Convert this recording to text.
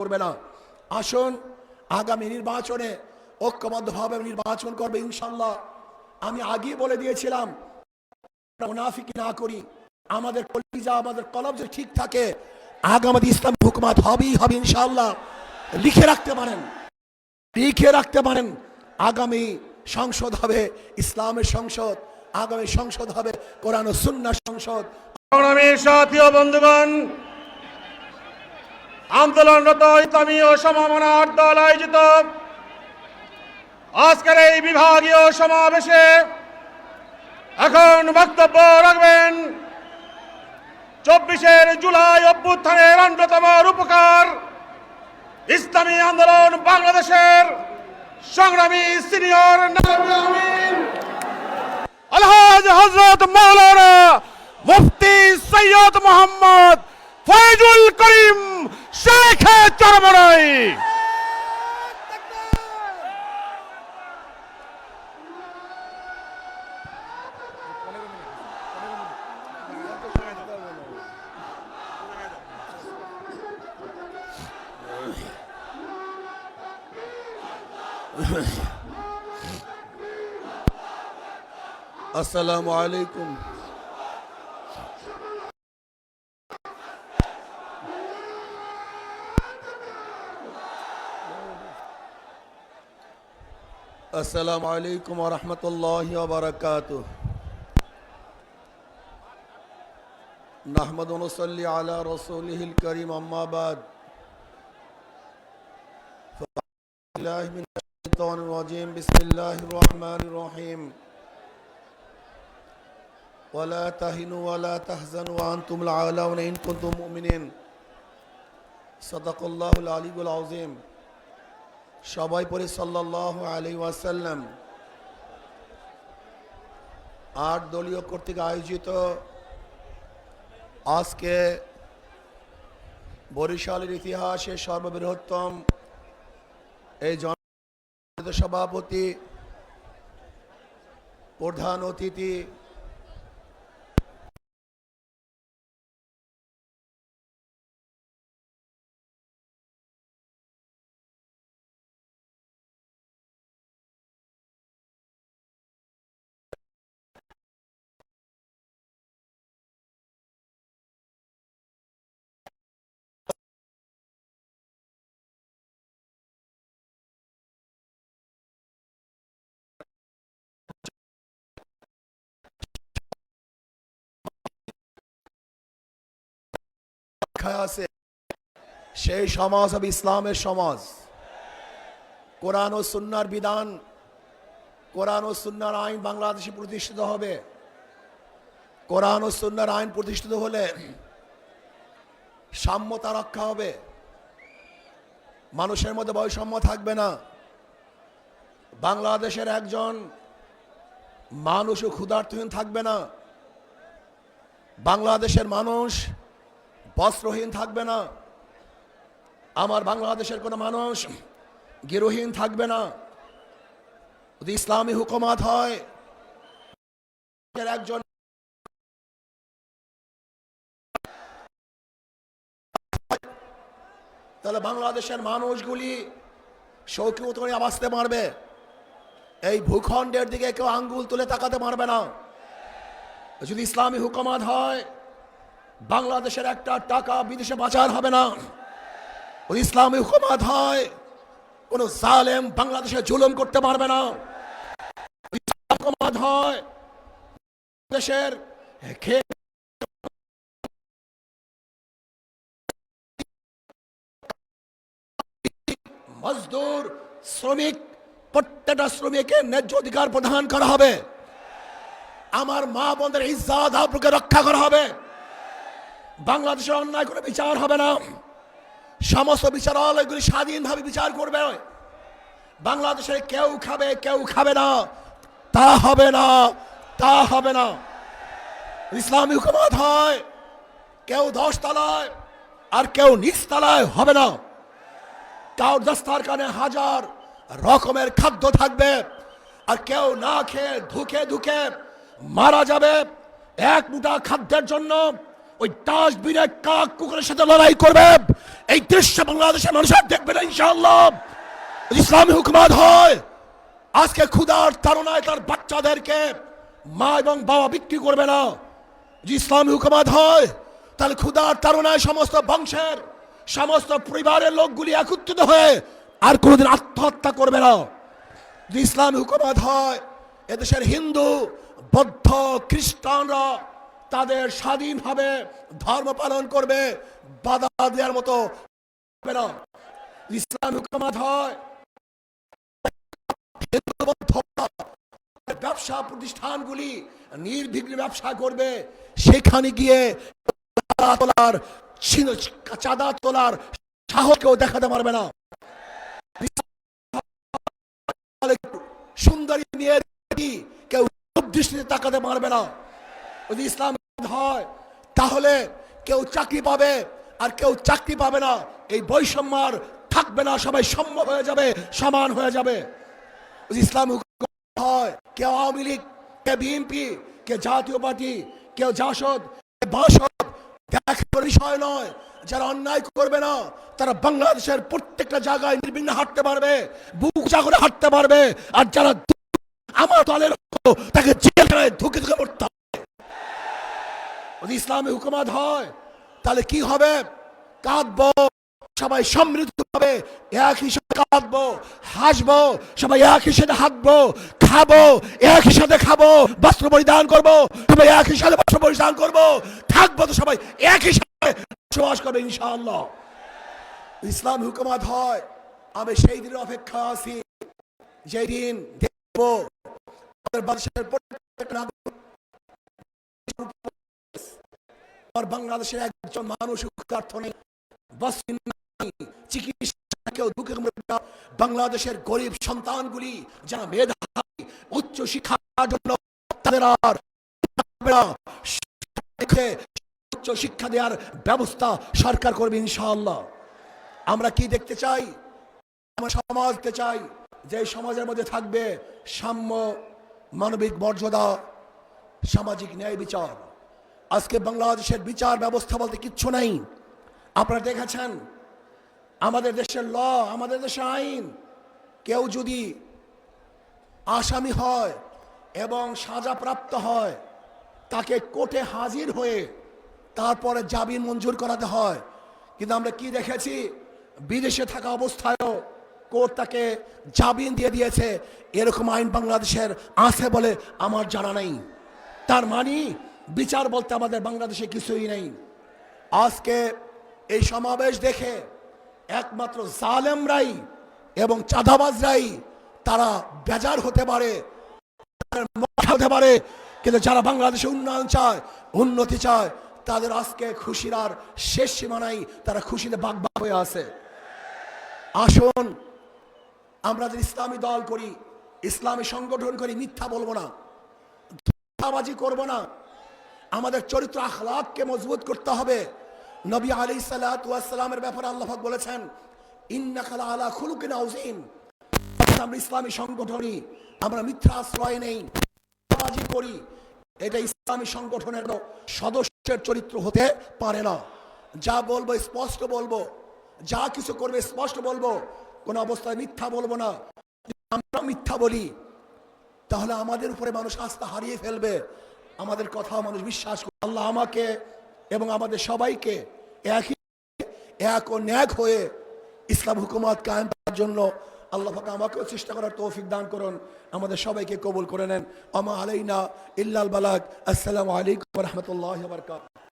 করবে না। আসুন আগামী নির্বাচনে ঐক্যবদ্ধভাবে নির্বাচন করবে ইনশাআল্লাহ। আমি আগেই বলে দিয়েছিলাম, মুনাফিকি না করি, আমাদের কলিজা আমাদের কলব যদি ঠিক থাকে আগামী ইসলাম হুকুমত হবেই হবে ইনশাআল্লাহ। লিখে রাখতে পারেন আগামী সংসদ হবে ইসলামের সংসদ, আগামী সংসদ হবে কোরআন ও সুন্নাহ সংসদ। সংগ্রামী সাথী ও বন্ধুগণ, আন্দোলনরত ইসলামী ও সমমনার দল আয়োজিত আজকের এই বিভাগীয় সমাবেশে এখন বক্তব্য রাখবেন 24 জুলাই অভ্যুত্থানের অন্যতম রূপকার ইসলামী আন্দোলন বাংলাদেশের সংগ্রামী সিনিয়র নায়েবে আমির আলহাজ হযরত মাওলানা মুফতি সৈয়দ মোহাম্মদ ফয়জুল করিম শেখে চরমনাই। আসসালামু আলাইকুম। আসসালামু আলাইকুম ওয়া রাহমাতুল্লাহি ওয়া বারাকাতুহু। নাহমাদু ওয়া নুসাল্লি আলা রাসূলিহিল কারীম, আম্মা বাদ। বিসমিল্লাহি মিনাশ শাইতানির রাজীম, বিসমিল্লাহির রহমানির রহিম। ওয়ালা তাহিনু ওয়ালা তাহজানু ওয়া আনতুমুল আ'লাউনা ইন কুনতুম মুমিনিন। সাদাকাল্লাহুল আলিয়্যুল আযীম। সবাই পড়ে সাল্লাল্লাহু আলাইহি ওয়াসাল্লাম। 8 দলীয় কর্তৃক আয়োজিত আজকে বরিশালের ইতিহাসে সর্ববৃহত্তম এই সভাপতি, প্রধান অতিথি, আছে সেই সমাজ হবে ইসলামের সমাজ। কোরআন ও সুন্নাহর বিধান, কোরআন ও সুন্নাহর আইন বাংলাদেশে প্রতিষ্ঠিত হবে। কোরআন ও সুন্নাহর আইন প্রতিষ্ঠিত হলে সাম্যতা রক্ষা হবে, মানুষের মধ্যে বৈষম্য থাকবে না। বাংলাদেশের একজন মানুষও ক্ষুধার্তহীন থাকবে না, বাংলাদেশের মানুষ বস্ত্রহীন থাকবে না, আমার বাংলাদেশের কোনো মানুষ গৃহহীন থাকবে না। যদি ইসলামী হুকুমত হয়, একজন তাহলে বাংলাদেশের মানুষগুলি শৌকিয়ত করে বাঁচতে পারবে। এই ভূখণ্ডের দিকে কেউ আঙ্গুল তুলে তাকাতে পারবে না। যদি ইসলামী হুকুমত হয়, বাংলাদেশের একটা টাকা বিদেশে পাচার হবে না। ওই ইসলামী হুকুমত হয়, কোন জালেম বাংলাদেশে জুলুম করতে পারবে না। হুকুমত হয়, দেশের মজদুর, শ্রমিক, প্রত্যেকটা শ্রমিকের ন্যায্য অধিকার প্রদান করা হবে। আমার মা বোনদের ইজ্জত আবরুকে রক্ষা করা হবে। বাংলাদেশের অন্যায় কোনো বিচার হবে না, সমস্ত বিচারালয়গুলি স্বাধীনভাবে বিচার করবে। বাংলাদেশে কেউ খাবে কেউ খাবে না, তা হবে না, তা হবে না। ইসলামী হুকুমত হয়, কেউ 10 তলায় আর কেউ নিচ তলায় হবে না। কারোর দস্তারখানে 1000 রকমের খাদ্য থাকবে, আর কেউ না খেয়ে ধুকে ধুকে মারা যাবে এক মুঠা খাদ্যের জন্য। ওই ডাস্টবিনে কাক কুকুরের সাথে লড়াই করবে। এই দৃশ্য বাংলাদেশের মানুষ আর দেখবে না ইনশাআল্লাহ। ইসলামী হুকুমত হয়, আজকে ক্ষুধার তাড়নায় তার বাচ্চাদেরকে মা এবং বাবা বিক্রি করবে না। যে ইসলামী হুকুমত হয়, তাহলে ক্ষুধার তাড়নায় সমস্ত বংশের সমস্ত পরিবারের লোকগুলি একত্রিত হয়ে আর কোনোদিন আত্মহত্যা করবে না। যে ইসলামী হুকুমত হয়, এদেশের হিন্দু বৌদ্ধ খ্রিস্টানরা তাদের স্বাধীনভাবে ধর্ম পালন করবে, বাধা দেওয়ার মতো হবে না। ইসলামী হুকুমত হয়, ব্যবসা প্রতিষ্ঠানগুলি নির্বিঘ্নে ব্যবসা করবে, সেখানে গিয়ে চাঁদা তোলার সাহস কেউ দেখাতে পারবে না। সুন্দরী মেয়ের কেউ দৃষ্টিতে তাকাতে পারবে না। যদি ইসলাম হয়, তাহলে কেউ চাকরি পাবে আর কেউ চাকরি পাবে না, এই বৈষম্য আর থাকবে না, সবাই সম হয়ে যাবে, সমান হয়ে যাবে। ইসলাম হয়, কেউ আওয়ামী লীগ, কে বিএনপি, কে জাতীয় পার্টি, কেউ জাসদ, বাসদ, দেখার বিষয় নয়। যারা অন্যায় করবে না, তারা বাংলাদেশের প্রত্যেকটা জায়গায় নির্বিঘ্নে হাঁটতে পারবে, বুক জাগরে হাঁটতে পারবে। আর যারা আমার দলের তাকে জেলখানায় ধুকে ধুকে পড়তে হবে। যদি ইসলামী হুকুমত হয়, তাহলে কি হবে? কাঁদবো, সবাই সমৃদ্ধ হবে, এক হিসাবে কাঁদবো, হাসবো, সবাই এক হিসাবে হাঁটবো, খাবো এক হিসাবে, খাবো, বস্ত্র পরিধান করবো, সবাই এক হিসাবে বস্ত্র পরিধান করবো, থাকবো তো সবাই এক হিসাবে বসবাস করবে ইনশাআল্লাহ। ইসলাম হুকুমত হয়, আমি সেই দিনের অপেক্ষা আছি, যেই দিন দেখবো আমাদের বাংলাদেশের একজন মানুষ নেই, চিকিৎসা কেউ ঢুকে, বাংলাদেশের গরিব সন্তানগুলি যারা মেধাবী উচ্চ শিক্ষার জন্য তাদের আর উচ্চ শিক্ষা দেওয়ার ব্যবস্থা সরকার করবে ইনশাআল্লাহ। আমরা কি দেখতে চাই? আমরা সমাজ দেখতে চাই যে সমাজের মধ্যে থাকবে সাম্য, মানবিক মর্যাদা, সামাজিক ন্যায় বিচার। আজকে বাংলাদেশের বিচার ব্যবস্থা বলতে কিচ্ছু নাই। আপনারা দেখেছেন আমাদের দেশের ল, আমাদের দেশের আইন, কেউ যদি আসামি হয় এবং সাজাপ্রাপ্ত হয়, তাকে কোর্টে হাজির হয়ে তারপরে জামিন মঞ্জুর করাতে হয়। কিন্তু আমরা কি দেখেছি, বিদেশে থাকা অবস্থায়ও কোর্ট তাকে জামিন দিয়ে দিয়েছে। এরকম আইন বাংলাদেশের আছে বলে আমার জানা নেই। তার মানে বিচার বলতে আমাদের বাংলাদেশে কিছুই নেই। আজকে এই সমাবেশ দেখে একমাত্র জালেমরাই এবং চাঁদাবাজরাই তারা বেজার হতে পারে, কিন্তু যারা বাংলাদেশে উন্নয়ন চায়, উন্নতি চায়, তাদের আজকে খুশির আর শেষ সীমা নাই, তারা খুশিতে বাগবাগ হয়ে আছে। আসুন আমরা যদি ইসলামী দল করি, ইসলামী সংগঠন করি, মিথ্যা বলবো না, ধোঁকাবাজি করবো না। আমাদের চরিত্র আখলাককে মজবুত করতে হবে। নবী আলাইহিস সালাতু ওয়াস সালামের ব্যাপারে আল্লাহ পাক বলেছেন, ইন্নাকা লাআলা খুলুকিন আযীম। আমরা ইসলামী সংগঠনই, আমরা মিথ্যা আশ্রয় নেই, ধোঁকাবাজি করি, এটা ইসলামী সংগঠনের সদস্যের চরিত্র হতে পারে না। যা বলবো স্পষ্ট বলবো, যা কিছু করবে স্পষ্ট বলবো, কোন অবস্থায় মিথ্যা বলবো না। আমরা মিথ্যা বলি তাহলে আমাদের উপরে মানুষ আস্থা হারিয়ে ফেলবে, আমাদের কথা মানুষ বিশ্বাস করবে। আল্লাহ আমাকে এবং আমাদের সবাইকে এক ও ন্যাক হয়ে ইসলাম হুকুমত কায়েম করার জন্য আল্লাহ পাক আমাকেও চেষ্টা করার তৌফিক দান করুন, আমাদের সবাইকে কবুল করে নেন। আমা আলাইনা ইল্লাল বালাগ। আসসালামু আলাইকুম ওয়া রাহমাতুল্লাহি ওয়া বারাকাতুহু।